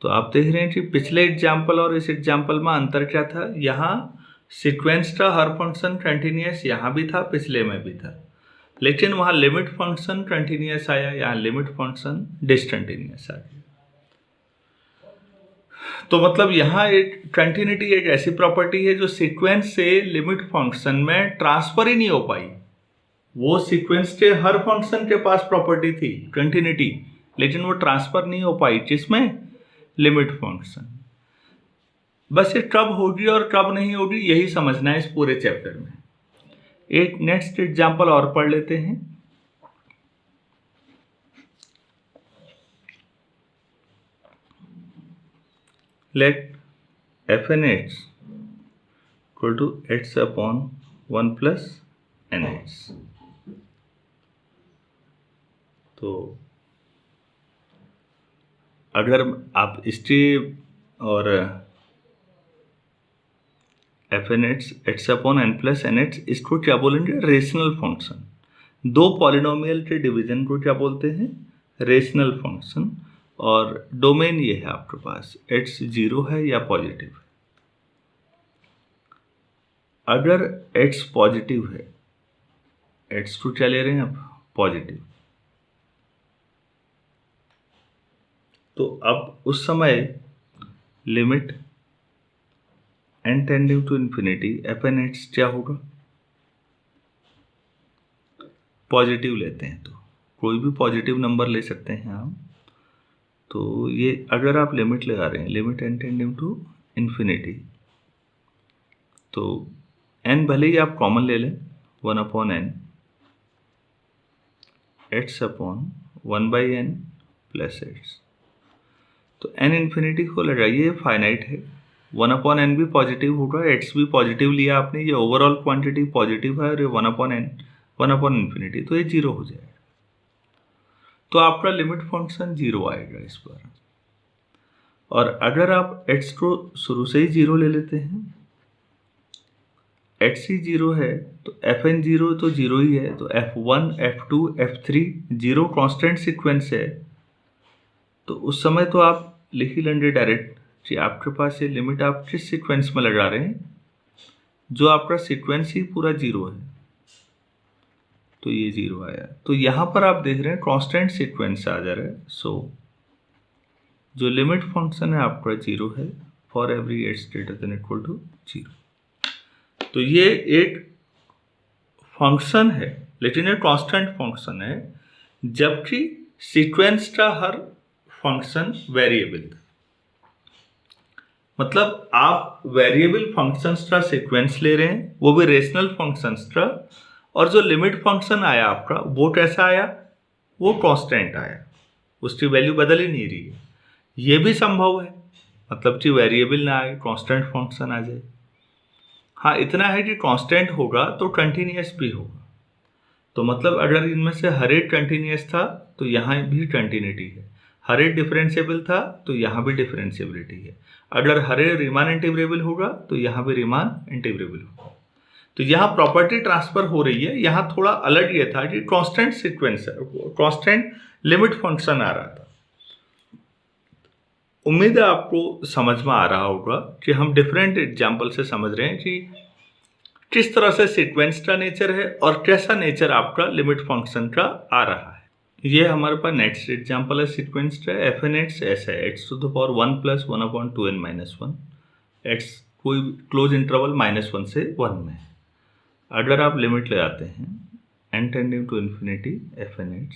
तो आप देख रहे हैं कि पिछले एग्जाम्पल और इस एग्जाम्पल में अंतर क्या था। यहाँ सीक्वेंस का हर फंक्शन कंटिन्यूअस यहाँ भी था, पिछले में भी था, लेकिन वहाँ लिमिट फंक्शन कंटिन्यूअस आया, यहाँ लिमिट फंक्शन डिसकंटिन्यूअस आ गया। तो मतलब यहाँ एक कंटिन्यूटी एक ऐसी प्रॉपर्टी है जो सीक्वेंस से लिमिट फंक्शन में ट्रांसफर ही नहीं हो पाई। वो सीक्वेंस के हर फंक्शन के पास प्रॉपर्टी थी कंटिन्यूटी, लेकिन वो ट्रांसफर नहीं हो पाई किसमें? Limit function. बस ये कब होगी और कब नहीं होगी यही समझना है इस पूरे चैप्टर में। एक नेक्स्ट एग्जाम्पल और पढ़ लेते हैं। Let F N H equal to H upon 1 प्लस एन एच। तो अगर आप हिस्ट्री और F N H upon N plus N H, इसको क्या बोलेंगे? Rational function. दो पॉलिनोमियल के डिवीजन को क्या बोलते हैं? Rational function. और डोमेन ये है आपके पास, एच जीरो है या पॉजिटिव है। अगर एच पॉजिटिव है, एच को क्या ले रहे हैं आप? पॉजिटिव। तो अब उस समय limit n tending to infinity F N H क्या होगा? पॉजिटिव लेते हैं तो कोई भी पॉजिटिव नंबर ले सकते हैं आप। तो ये अगर आप लिमिट लगा रहे हैं, limit n tending to infinity, तो n भले ही आप कॉमन ले लें, 1 upon N, H upon 1 by N plus H. तो n इन्फिनिटी को लगाइए, फाइनाइट है, 1 अपॉन एन भी पॉजिटिव होगा, एच भी पॉजिटिव लिया आपने, ये ओवरऑल क्वांटिटी पॉजिटिव है और ये 1 अपॉन एन, 1 अपॉन इन्फिनिटी, तो ये जीरो हो जाएगा। तो आपका लिमिट फंक्शन जीरो आएगा इस बार। और अगर आप x को शुरू से ही जीरो ले लेते हैं, x ही जीरो है तो एफ एन जीरो तो जीरो ही है, तो f1 f2 f3 zero constant sequence है। तो उस समय तो आप लिख ही लेंगे डायरेक्ट कि आपके पास ये लिमिट आप किस सीक्वेंस में लगा रहे हैं, जो आपका सीक्वेंस ही पूरा जीरो है। तो ये जीरो आया। तो यहाँ पर आप देख रहे हैं कांस्टेंट सीक्वेंस आ जा रहा है। सो जो लिमिट फंक्शन है आपका जीरो है for every H greater than equal to zero. तो ये एक फंक्शन है, लेकिन ये कांस्टेंट फंक्शन है, जबकि सीक्वेंस का हर फंक्शन वेरिएबल था। मतलब आप वेरिएबल फंक्शंस का सीक्वेंस ले रहे हैं, वो भी रेशनल फंक्शंस का, और जो लिमिट फंक्शन आया आपका वो कैसा आया? वो कांस्टेंट आया, उसकी वैल्यू बदल ही नहीं रही है। ये भी संभव है, मतलब कि वेरिएबल ना आए, कांस्टेंट फंक्शन आ जाए। हाँ, इतना है कि कांस्टेंट होगा तो कंटिन्यूअस भी होगा। तो मतलब अगर इनमें से हर एक कंटिन्यूअस था तो यहाँ भी कंटिन्यूटी है, हर एक डिफरेंशिएबल था तो यहाँ भी डिफरेंशिएबिलिटी है, अगर हर एक रीमान इंटीग्रेबल होगा तो यहाँ भी रीमान इंटीग्रेबल होगा। तो यहाँ प्रॉपर्टी ट्रांसफर हो रही है। यहाँ थोड़ा अलग ये था कि कांस्टेंट सीक्वेंस है, कांस्टेंट लिमिट फंक्शन आ रहा था। उम्मीद है आपको समझ में आ रहा होगा कि हम डिफरेंट एग्जाम्पल से समझ रहे हैं कि किस तरह से सीक्वेंस का नेचर है और कैसा नेचर आपका लिमिट फंक्शन का आ रहा है। ये हमारे पास नेक्स्ट एग्जाम्पल है सीक्वेंस का। एफ एन एच ऐसा है, X to the power 1 plus 1 upon 2n minus 1, X कोई क्लोज इंटरवल -1 से 1 में है। अगर आप लिमिट लगाते हैं n tending to infinity F N H,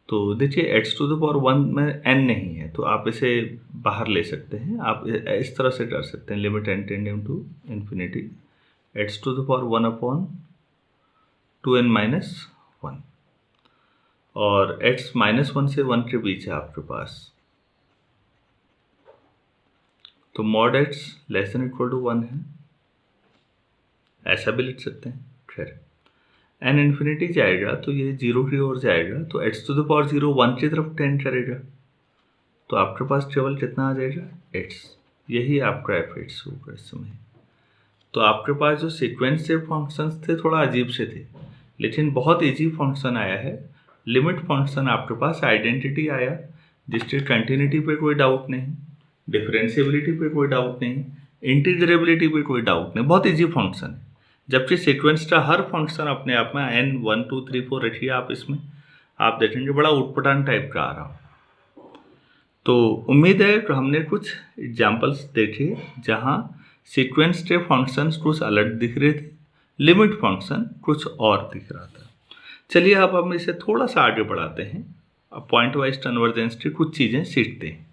तो देखिए एक्स टू द पावर 1 में n नहीं है, तो आप इसे बाहर ले सकते हैं। आप इस तरह से कर सकते हैं, limit n tending to infinity x to the power 1 upon 2n minus 1, और x -1 से 1 के बीच है आपके पास, तो mod x less than equal to 1 है, ऐसा भी लिख सकते हैं। खैर n इन्फिनिटी जाएगा तो ये जीरो की ओर जाएगा, तो x टू द पावर 0 1 की तरफ टेंड करेगा, तो आपके पास केवल कितना आ जाएगा? x। यही आपका f(x) होगा इस समय। तो आपके पास जो सीक्वेंस से फंक्शंस थे थोड़ा अजीब से थे, लेकिन बहुत ईजी फंक्शन आया है। लिमिट फंक्शन आपके पास आइडेंटिटी आया, जिसके कंटिन्यूटी पे कोई डाउट नहीं, डिफरेंशिएबिलिटी पे कोई डाउट नहीं, इंटीग्रेबिलिटी पे कोई डाउट नहीं, बहुत इजी फंक्शन है। जबकि सीक्वेंस का हर फंक्शन अपने आप में n 1 2 3 4 रखिए आप, इसमें आप देखेंगे बड़ा उटपटांग टाइप का आ रहा हो। तो उम्मीद है कि हमने कुछ एग्जाम्पल्स देखे जहाँ सीक्वेंस के फंक्शंस कुछ अलग दिख रहे थे, लिमिट फंक्शन कुछ और दिख रहा था। चलिए अब हम इसे थोड़ा सा आगे बढ़ाते हैं, अब पॉइंट वाइज कन्वर्जेंस की कुछ चीज़ें सीखते हैं।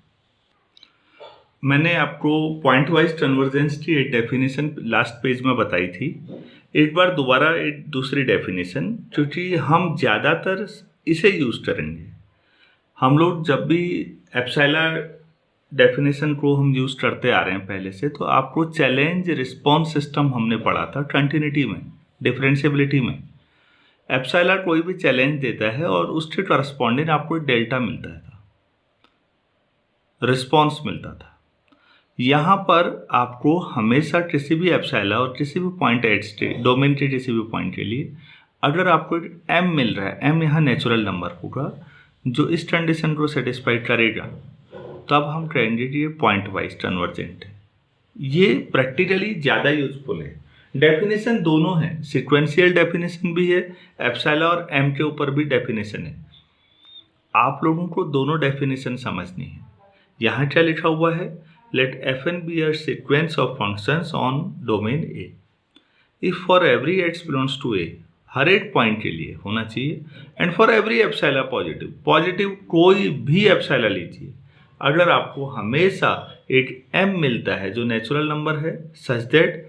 मैंने आपको पॉइंट वाइज कन्वर्जेंस की एक डेफिनेशन लास्ट पेज में बताई थी एक बार दोबारा एक दूसरी डेफिनेशन, क्योंकि हम ज़्यादातर इसे यूज़ करेंगे। हम लोग जब भी एप्सिलॉन डेफिनेशन को हम यूज़ करते आ रहे हैं पहले से, तो आपको चैलेंज रिस्पॉन्स सिस्टम हमने पढ़ा था कंटिन्यूटी में, डिफरेंशिएबिलिटी में। एप्सिलॉन कोई भी चैलेंज देता है और उसके करस्पॉन्डिंग आपको डेल्टा मिलता था, रिस्पॉन्स मिलता था। यहाँ पर आपको हमेशा किसी भी एप्सिलॉन और किसी भी पॉइंट एट स्टेट डोमेन के किसी भी पॉइंट के लिए अगर आपको एक एम मिल रहा है, एम यहाँ नेचुरल नंबर होगा जो इस कंडीशन को सेटिस्फाई करेगा, तब हम कहेंगे कि ये पॉइंट वाइज कन्वर्जेंट है। ये प्रैक्टिकली ज़्यादा यूजफुल है। डेफिनेशन दोनों है, सिक्वेंशियल डेफिनेशन भी है, एप्सिलॉन और एम के ऊपर भी डेफिनेशन है। आप लोगों को दोनों डेफिनेशन समझनी है। यहाँ क्या लिखा हुआ है, late fn be a sequence of functions on domain A if for every x belongs to A, हर एक पॉइंट के लिए होना चाहिए, and for every epsilon positive कोई भी एप्सिलॉन लीजिए, अगर आपको हमेशा एक m मिलता है जो नेचुरल नंबर है, सच दैट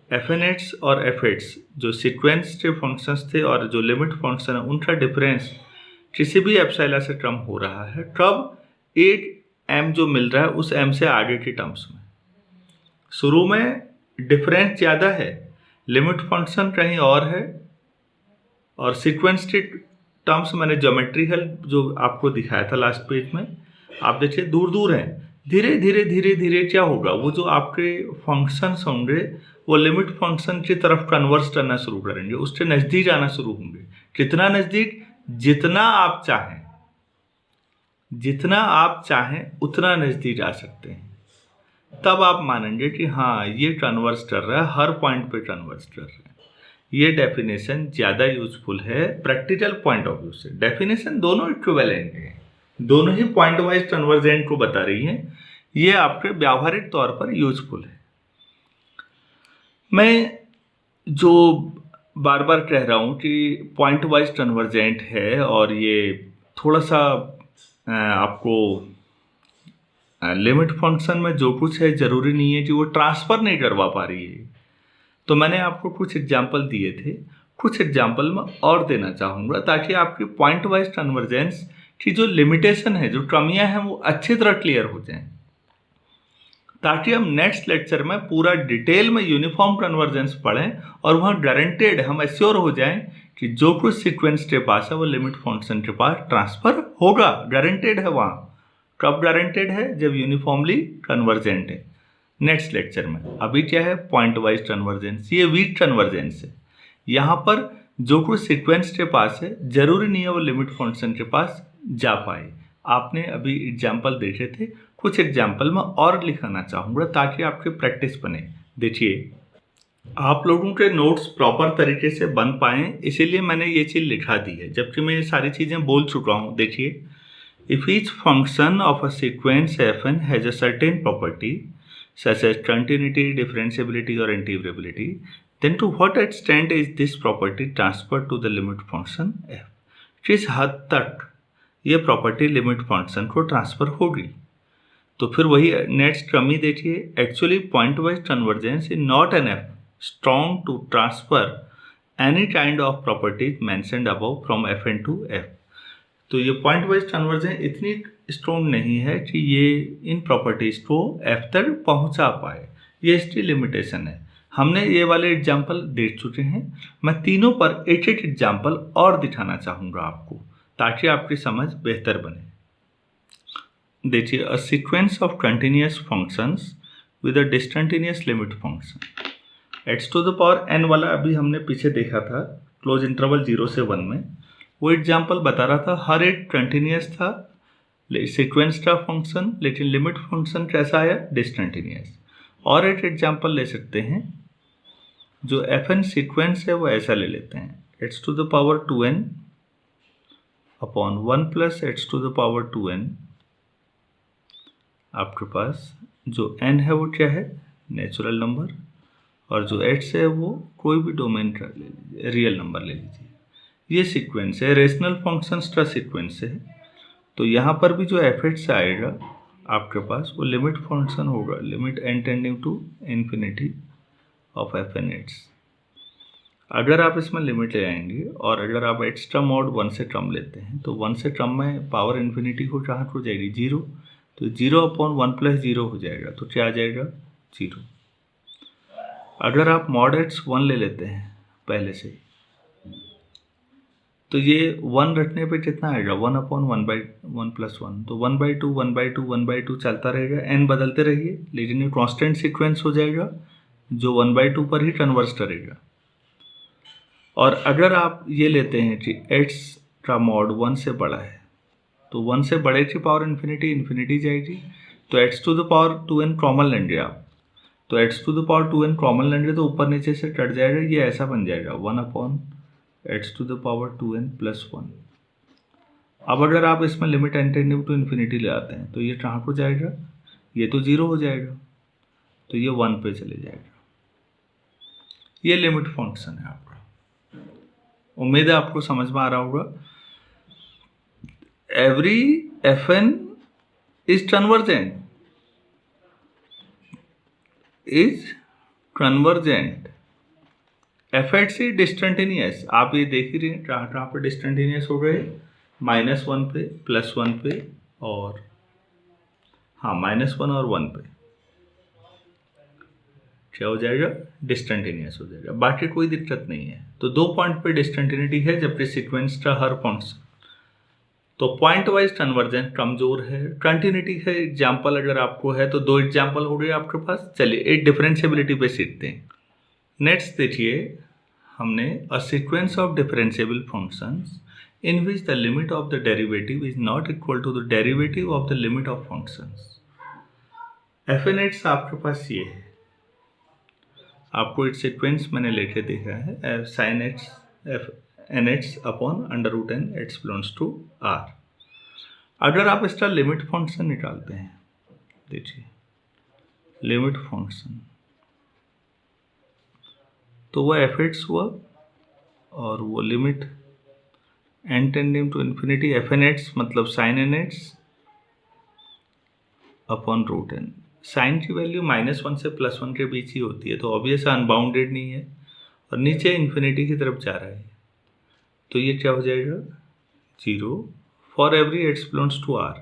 fnx और fx जो सीक्वेंस के फंक्शंस थे और जो लिमिट फंक्शन है उनका डिफरेंस किसी भी एप्सिलॉन से कम हो रहा है, तब एक m जो मिल रहा है उस m से आगे की टर्म्स में। शुरू में डिफरेंस ज़्यादा है, लिमिट फंक्शन कहीं और है, और सीक्वेंस के टर्म्स मैंने ज्योमेट्रिकल जो आपको दिखाया था लास्ट पेज में, आप देखिए दूर दूर हैं। धीरे धीरे धीरे धीरे क्या होगा, वो जो आपके फंक्शंस होंगे वो लिमिट फंक्शन की तरफ कन्वर्स करना शुरू करेंगे, उसके नज़दीक आना शुरू होंगे। कितना नज़दीक, जितना आप चाहें, जितना आप चाहें उतना नज़दीक आ सकते हैं। तब आप मानेंगे कि हाँ ये कन्वर्स कर रहा है, हर पॉइंट पे कन्वर्स कर रहा है। ये डेफिनेशन ज़्यादा यूजफुल है प्रैक्टिकल पॉइंट ऑफ व्यू से। डेफिनेशन दोनों इक्विवेलेंट हैं, दोनों ही पॉइंट वाइज कन्वर्जेंट को बता रही हैं। ये आपके व्यावहारिक तौर पर यूजफुल है। मैं जो बार बार कह रहा हूँ कि पॉइंट वाइज कन्वर्जेंट है और ये थोड़ा सा आपको लिमिट फंक्शन में जो कुछ है ज़रूरी नहीं है कि वो ट्रांसफ़र नहीं करवा पा रही है। तो मैंने आपको कुछ एग्जाम्पल दिए थे, कुछ एग्जाम्पल मैं और देना चाहूँगा ताकि आपकी पॉइंट वाइज कन्वर्जेंस की जो लिमिटेशन है, जो कमियाँ हैं, वो अच्छी तरह क्लियर हो जाएं, ताकि हम नेक्स्ट लेक्चर में पूरा डिटेल में यूनिफॉर्म कन्वर्जेंस पढ़ें और वहाँ गारंटेड हम एश्योर हो जाएं कि जो कुछ सीक्वेंस के पास है वो लिमिट फंक्शन के पास ट्रांसफ़र होगा। गारंटेड है वहाँ। कब गारंटेड है? जब यूनिफॉर्मली कन्वर्जेंट है। नेक्स्ट लेक्चर में अभी क्या है, पॉइंट वाइज कन्वर्जेंस, ये वीक कन्वर्जेंस है। यहाँ पर जो कुछ सीक्वेंस के पास है जरूरी नहीं है वो लिमिट फंक्शन के पास जा पाए। आपने अभी एग्जाम्पल देखे थे, कुछ एग्जाम्पल मैं और लिखाना चाहूँगा ताकि आपकी प्रैक्टिस बने। देखिए, आप लोगों के नोट्स प्रॉपर तरीके से बन पाएँ, इसीलिए मैंने ये चीज़ लिखा दी है, जबकि मैं ये सारी चीज़ें बोल चुका हूँ। देखिए, if each function of a sequence fn has a certain property such as continuity, differentiability or integrability, then to what extent is this property transferred to the limit function f? किस हद तक ये प्रॉपर्टी लिमिट फंक्शन को transfer होगी? तो फिर वही next कमी देखिए, actually point wise convergence is not enough strong to transfer any kind of properties mentioned above from fn to f। तो ये पॉइंट वाइज कन्वर्जेंस इतनी स्ट्रॉन्ग नहीं है कि ये इन प्रॉपर्टीज़ को f तक पहुंचा पाए, ये इसकी लिमिटेशन है। हमने ये वाले एग्जाम्पल देख चुके हैं, मैं तीनों पर एक एक एग्जाम्पल और दिखाना चाहूँगा आपको ताकि आपकी समझ बेहतर बने। देखिए, a sequence of continuous functions with a discontinuous limit function x to the power n वाला अभी हमने पीछे देखा था क्लोज इंटरवल 0 से 1 में। वो एग्जाम्पल बता रहा था हर एक कंटिन्यूस था सीक्वेंस का फंक्शन, लेकिन लिमिट फंक्शन कैसा आया, डिसकंटिन्यूस। और एक एग्जांपल ले सकते हैं, जो fn सीक्वेंस है वो ऐसा ले लेते हैं, x to the power 2n upon 1 plus x to the power 2n। आपके पास जो n है वो क्या है, नेचुरल नंबर, और जो x है वो कोई भी डोमेन का ले लीजिए, रियल नंबर ले लीजिए। ये सीक्वेंस है, रेशनल फंक्शंस का सीक्वेंस है। तो यहाँ पर भी जो fx आएगा आपके पास वो लिमिट फंक्शन होगा, limit n tending to infinity of fnx। अगर आप इसमें लिमिट ले आएंगे और अगर आप एच टर्म और 1 से टर्म लेते हैं तो 1 से टर्म में पावर इन्फिनिटी को कहाँ हो जाएगी 0, तो 0/1 + 0 हो जाएगा, तो क्या आ जाएगा 0। अगर आप मॉड एच 1 ले लेते हैं पहले से, तो ये 1 रखने पे कितना आएगा 1/1 + 1, तो 1/2 1/2 1/2 चलता रहेगा, n बदलते रहिए, लेकिन ये कांस्टेंट सीक्वेंस हो जाएगा जो 1/2 पर ही कन्वर्स करेगा। और अगर आप ये लेते हैं कि x का मॉड 1 से बड़ा है, तो 1 से बड़े की पावर इन्फिनिटी जाएगी, तो x⁴ 2n कॉमन लेंगे आप, तो x⁴ 2n कॉमन लेंगे तो ऊपर नीचे से कट जाएगा, ये ऐसा बन जाएगा 1/x⁴ 2n + 1। अब अगर आप इसमें limit n tending to infinity ले आते हैं तो ये कहाँ को जाएगा, ये तो 0 हो जाएगा, तो ये 1 पे चले जाएगा। ये लिमिट फंक्शन है आपका। उम्मीद है आपको समझ में आ रहा होगा। Every fn is convergent, fx is discontinuous. आप ये देख ही रहे हैं कहाँ पे डिस्कंटिन्यूअस हो गए, -1 पे, +1 पे, और हाँ -1 और 1 पे क्या हो जाएगा, डिस्कंटिन्यूअस हो जाएगा, बाकी कोई दिक्कत नहीं है। तो 2 पॉइंट पे डिस्कंटिन्यूटी है, जबकि सीक्वेंस का हर फंक्शन, तो पॉइंट वाइज कन्वर्जेंस कमजोर है। कंटिन्यूटी है एग्जाम्पल अगर आपको है तो 2 एग्जाम्पल हो गए आपके पास। चलिए एक डिफरेंशिएबिलिटी पे सीखते हैं। नेक्स्ट देखिए, हमने a sequence of differentiable functions in which the limit of the derivative is not equal to the derivative of the limit of functions. fn(x) आपके पास ये है, आपको एक सीक्वेंस मैंने लेके देखा है sin x nx/√n x belongs to r। अगर आप इसका लिमिट फंक्शन निकालते हैं, देखिए लिमिट फंक्शन, तो वो f(x) हुआ और वो limit n tending to infinity fn(x) मतलब sin nx/√n। साइन की वैल्यू -1 से +1 के बीच ही होती है, तो ऑब्वियस अनबाउंडेड नहीं है और नीचे इन्फिनिटी की तरफ जा रहा है, तो ये क्या हो जाएगा 0 for every x belongs to r।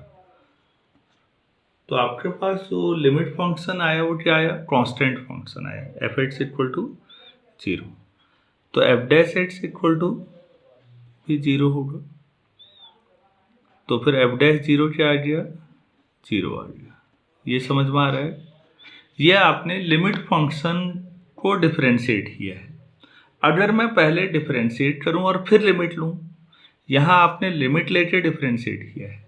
तो आपके पास जो लिमिट फंक्शन आया वो क्या आया, कांस्टेंट फंक्शन आया, f(x) = 0, तो f'(x) भी 0 होगा, तो फिर f'(0) क्या आ गया 0 आ गया। ये समझ में आ रहा है, ये आपने लिमिट फंक्शन को डिफरेंशिएट किया है। अगर मैं पहले डिफरेंशिएट करूं और फिर लिमिट लूं, यहाँ आपने लिमिट लेके डिफरेंशिएट किया है।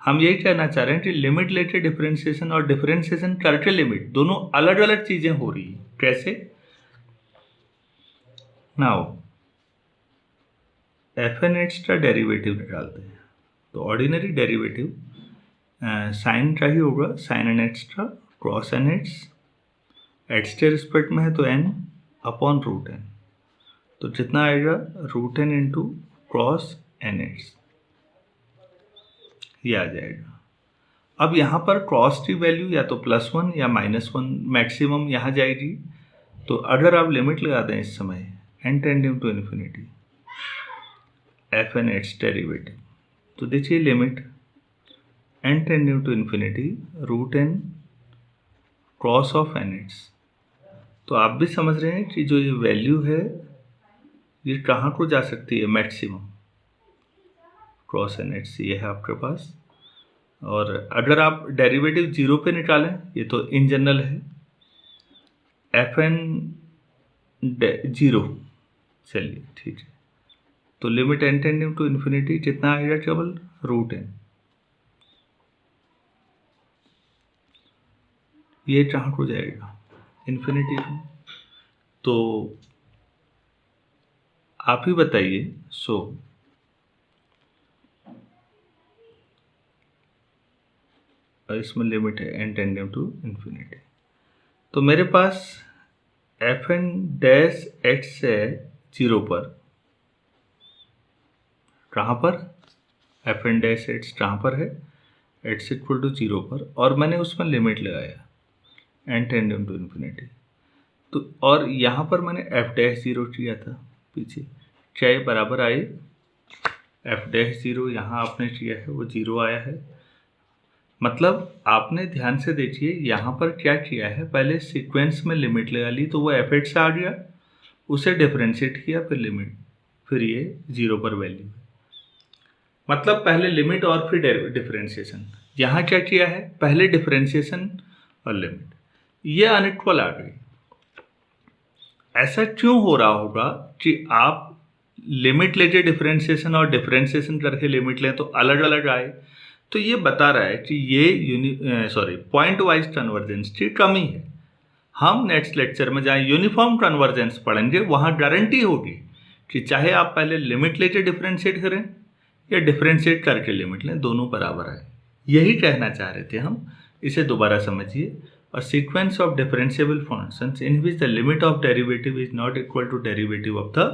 हम यही कहना चाह रहे हैं कि लिमिट लेके डिफरेंशिएशन और डिफरेंशिएशन करके लिमिट, दोनों अलग अलग चीजें हो रही है। कैसे, नाउ fn(x) का डेरिवेटिव निकालते हैं, तो ऑर्डिनरी डेरिवेटिव साइन का ही होगा, sin nx का क्रॉस nx, x के रिस्पेक्ट में है तो n/√n, तो जितना आएगा √n इंटू क्रॉस nx, ये आ जाएगा। अब यहाँ पर क्रॉस की वैल्यू या तो +1 या -1 मैक्सिमम यहाँ जाएगी, तो अगर आप लिमिट लगा दें इस समय n tending to infinity fn(x) derivative, तो देखिए limit n tending to infinity √n cross of nx, तो आप भी समझ रहे हैं कि जो ये वैल्यू है ये कहाँ को जा सकती है, मैक्सिमम क्रॉस nx ये है आपके पास। और अगर आप डेरिवेटिव 0 पे निकालें, ये तो इन जनरल है fn 0, चलिए ठीक है, तो limit n tending to infinity कितना आएगा, केवल √n, ये कहाँ को जाएगा इन्फिनिटी को, तो आप ही बताइए। सो इसमें लिमिट है n टेंडिंग टू इन्फिनिटी, तो मेरे पास fn(x) है 0 पर, कहाँ पर fn(x) कहाँ पर है, x = 0 पर, और मैंने उसमें लिमिट लगाया n टेंडिंग टू इन्फिनिटी, तो और यहाँ पर मैंने एफ डैश ज़ीरो किया था पीछे, चाहे बराबर आए एफ डैश ज़ीरो, यहाँ आपने किया है वो ज़ीरो आया है। मतलब आपने ध्यान से देखिए यहाँ पर क्या किया है, पहले सीक्वेंस में लिमिट लगा ली तो वो एफ एट से आ गया, उसे डिफरेंशिएट किया, फिर लिमिट, फिर ये ज़ीरो पर वैल्यू। मतलब पहले लिमिट और फिर डिफरेंशिएशन। यहाँ क्या किया है, पहले डिफरेंशिएशन और लिमिट, ये अनइक्वल आ गई। ऐसा क्यों हो रहा होगा कि आप लिमिट लेके डिफरेंशिएशन और डिफरेंशिएशन करके लिमिट लें तो अलग अलग आए? तो ये बता रहा है कि ये पॉइंट वाइज कन्वर्जेंस की कमी है। हम नेक्स्ट लेक्चर में जहाँ यूनिफॉर्म कन्वर्जेंस पढ़ेंगे वहाँ गारंटी होगी कि चाहे आप पहले लिमिट लेके डिफरेंशिएट करें या डिफरेंशिएट करके लिमिट लें, दोनों बराबर आए। यही कहना चाह रहे थे हम, इसे दोबारा समझिए। A sequence of differentiable functions in which the limit of derivative is not equal to derivative of the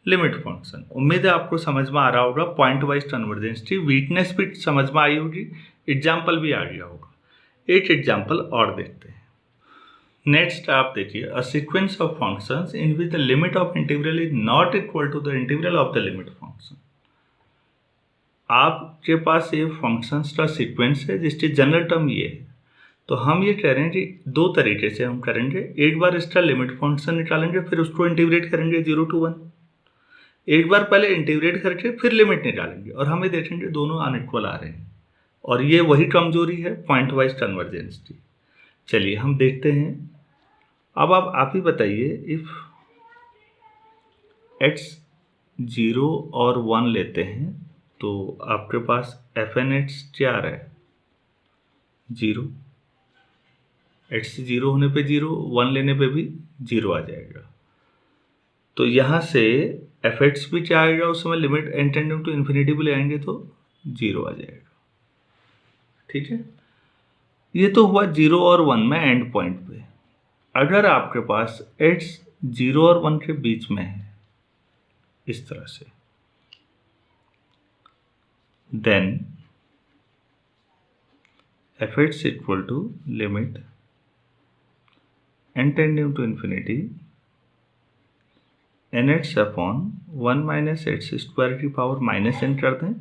limit function। उम्मीद है आपको समझ में आ रहा होगा। पॉइंट वाइज कन्वर्जेंस की वीकनेस भी समझ में आई होगी, एग्जाम्पल भी आ गया होगा। एक एग्जाम्पल और देखते हैं। नेक्स्ट आप देखिए, a sequence of functions in which the limit of integral is not equal to the integral of the limit function. आपके पास ये फंक्शंस का सीक्वेंस है जिसकी जनरल टर्म ये है। तो हम ये कह रहे हैं कि दो तरीके से हम करेंगे। एक बार इसका लिमिट फंक्शन निकालेंगे, फिर उसको इंटीग्रेट करेंगे 0 to 1। एक बार पहले इंटीग्रेट करके फिर लिमिट निकालेंगे और हमें देखेंगे दोनों अनइक्वल आ रहे हैं। और ये वही कमजोरी है पॉइंट वाइज कन्वर्जेंस की। चलिए हम देखते हैं। अब आप ही बताइए, इफ x 0 और 1 लेते हैं तो आपके पास एफ एन एक्स क्या आ रहा है, 0। x 0 होने पे 0, 1 लेने पे भी 0 आ जाएगा। तो यहाँ से एफ एक्स भी क्या आएगा, उस समय limit n tending to infinity भी ले आएंगे तो 0 आ जाएगा। ठीक है, ये तो हुआ 0 और 1 में एंड पॉइंट पे। अगर आपके पास x 0 और 1 के बीच में है इस तरह से, then f x equal to limit n tending to infinity n x upon 1 minus x square की पावर माइनस एन कर दें।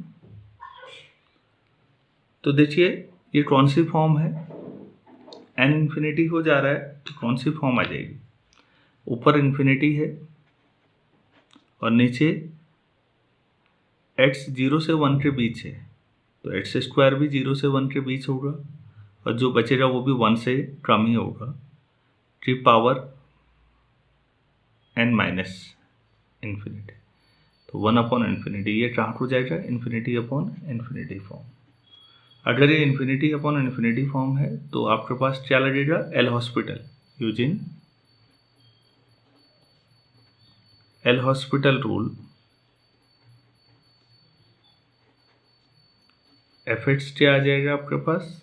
तो देखिए ये कौन सी फॉर्म है, n इन्फिनिटी हो जा रहा है तो कौन सी फॉर्म आ जाएगी, ऊपर इन्फिनिटी है और नीचे x 0 से 1 के बीच है, तो एक्स स्क्वायर भी 0 से 1 के बीच होगा और जो बचेगा वो भी 1 से कम ही होगा, की पावर n माइनस इन्फिनिटी। तो 1 अपॉन इन्फिनिटी ये ट्रांसफर हो जाएगा इन्फिनिटी अपॉन इन्फिनिटी फॉर्म। अगर ये इन्फिनिटी अपॉन इन्फिनिटी फॉर्म है तो आपके पास क्या लगेगा, L hospital, using L hospital rule f x क्या आ जाएगा आपके पास,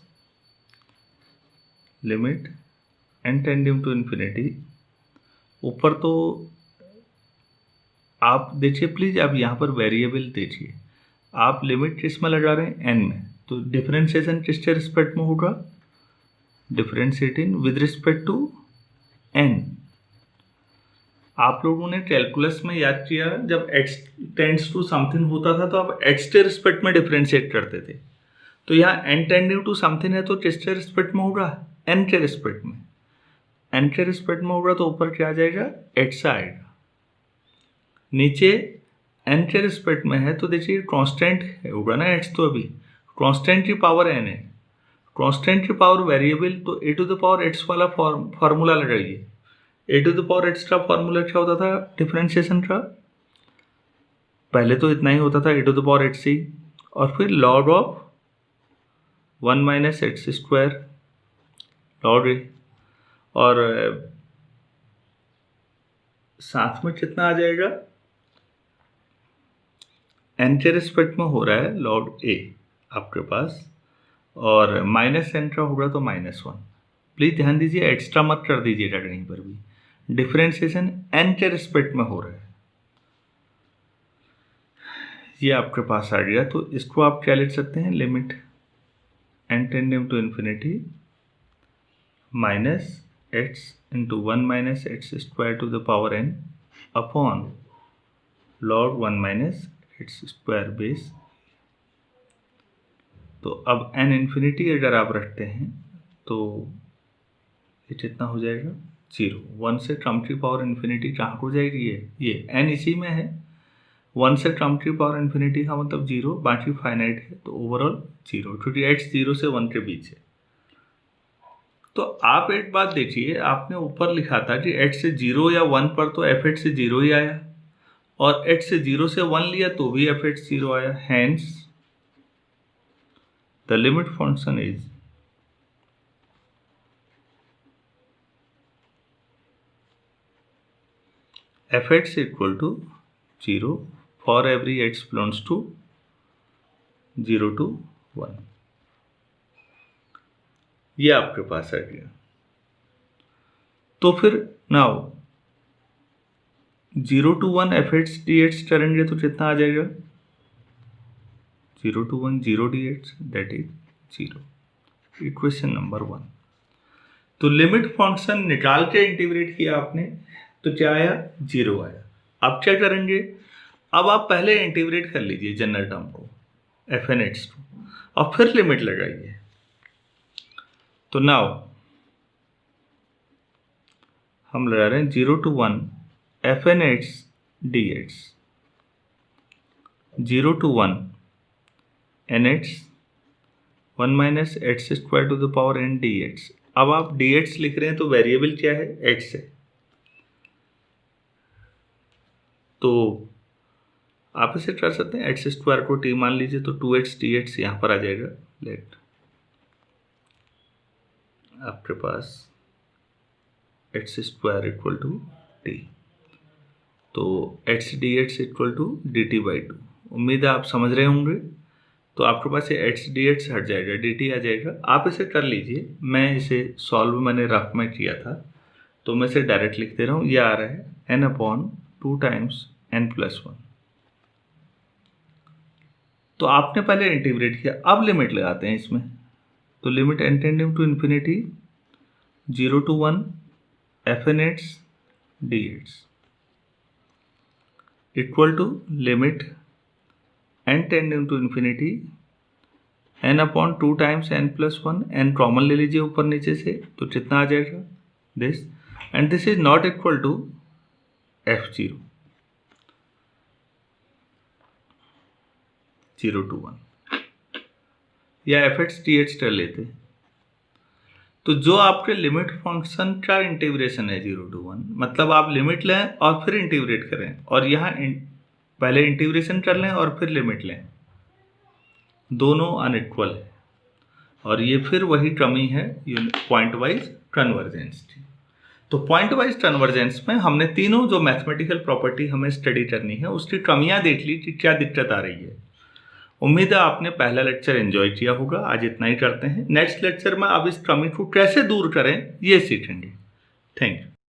limit n tending to infinity. ऊपर तो आप देखिए प्लीज, आप यहाँ पर वेरिएबल देखिए, आप लिमिट किस में लगा रहे हैं, एन में, तो डिफरेंशिएशन किसके रिस्पेक्ट में होगा, differentiating with respect to n. आप लोगों ने कैलकुलस में याद किया, जब x टेंड्स टू समथिंग होता था तो आप x के रिस्पेक्ट में डिफरेंशिएट करते थे। तो यहाँ n टेंडिंग टू समथिंग है तो किसके रिस्पेक्ट में होगा, n के रिस्पेक्ट में। n के रिस्पेक्ट में होगा तो ऊपर क्या आ जाएगा, x आएगा। नीचे n के रिस्पेक्ट में है तो देखिए कांस्टेंट होगा ना x, तो अभी कांस्टेंट की पावर n है, कांस्टेंट की पावर वेरिएबल, तो a to the power x वाला फार्मूला लगाइए। a to the power x का फार्मूला क्या होता था डिफरेंशिएशन का, पहले तो इतना ही होता था a to the power x ही, और फिर log of 1 minus x square log a, और साथ में कितना आ जाएगा, n के रिस्पेक्ट में हो रहा है लॉग a आपके पास, और माइनस n का होगा तो -1। प्लीज ध्यान दीजिए, एक्स्ट्रा मत कर दीजिएगा कहीं पर भी, डिफरेंशिएशन n के रिस्पेक्ट में हो रहा है। ये आपके पास आ गया, तो इसको आप क्या लिख सकते हैं, limit n tending to infinity minus x into 1 minus x square to the power n upon log 1 minus x square base. तो अब n इन्फिनिटी अगर आप रखते हैं तो ये कितना हो जाएगा 0। 1 से टर्म की पावर इन्फिनिटी कहाँ हो जाएगी, ये n इसी में है। 1 से टर्म की पावर इन्फिनिटी का मतलब 0, बाकी फाइनाइट है तो ओवरऑल 0, क्योंकि x 0 से 1 के बीच है। तो आप एक बात देखिए, आपने ऊपर लिखा था कि x से 0 या 1 पर तो f(x) से 0 ही आया, और x से 0 से 1 लिया तो भी f(x) 0 आया। Hence the limit function is f(x) equal to 0 for every x belongs to 0 to 1। ये आपके पास आ गया। तो फिर नाउ 0 to 1 f(x) dx करेंगे तो कितना आ जाएगा 0 to 1 0 dx, that is 0। Equation number 1। तो लिमिट फंक्शन निकाल के इंटीग्रेट किया आपने तो क्या आया 0 आया। अब क्या करेंगे, अब आप पहले इंटीग्रेट कर लीजिए जनरल टर्म को fn(x) को, और फिर लिमिट लगाइए। तो नाउ हम लगा रहे हैं 0 to 1 fn(x) dx, 0 to 1 nx 1 minus x square to the power n dx। अब आप dx लिख रहे हैं तो वेरिएबल क्या है x है, तो आप इसे कर सकते हैं एक्स स्क्वायर को t मान लीजिए तो 2x dx यहाँ पर आ जाएगा। लेट आपके पास x square equal to t, तो x dx equal to dt by 2। उम्मीद है आप समझ रहे होंगे। तो आपके पास ये x dx हट जाएगा, dt आ जाएगा। आप इसे कर लीजिए, मैं इसे सॉल्व मैंने रफ में किया था तो मैं इसे डायरेक्ट लिख दे रहा हूँ। ये आ रहा है n/2 टाइम्स n+1। तो आपने पहले इंटीग्रेट किया, अब लिमिट लगाते हैं इसमें। तो limit n tending to infinity 0 to 1 fn(x) dx equal to limit n tending to infinity n/2 times n+1। n common ले लीजिए ऊपर नीचे से तो कितना आ जाएगा this, and this is not equal to f(0) 0 to 1 या f(x) dx कर लेते। तो जो आपके लिमिट फंक्शन का इंटीग्रेशन है 0 to 1, मतलब आप लिमिट लें और फिर इंटीग्रेट करें, और यहाँ पहले इंटीग्रेशन कर लें और फिर लिमिट लें, दोनों अनइक्वल है। और ये फिर वही कमी है पॉइंट वाइज कन्वर्जेंस की। तो पॉइंट वाइज कन्वर्जेंस में हमने तीनों जो मैथमेटिकल प्रॉपर्टी हमें स्टडी करनी है उसकी कमियां देख ली कि क्या दिक्कत आ रही है। उम्मीद है आपने पहला लेक्चर एंजॉय किया होगा। आज इतना ही करते हैं। नेक्स्ट लेक्चर में आप इस कमी को कैसे दूर करें ये सीखेंगे। Thank you.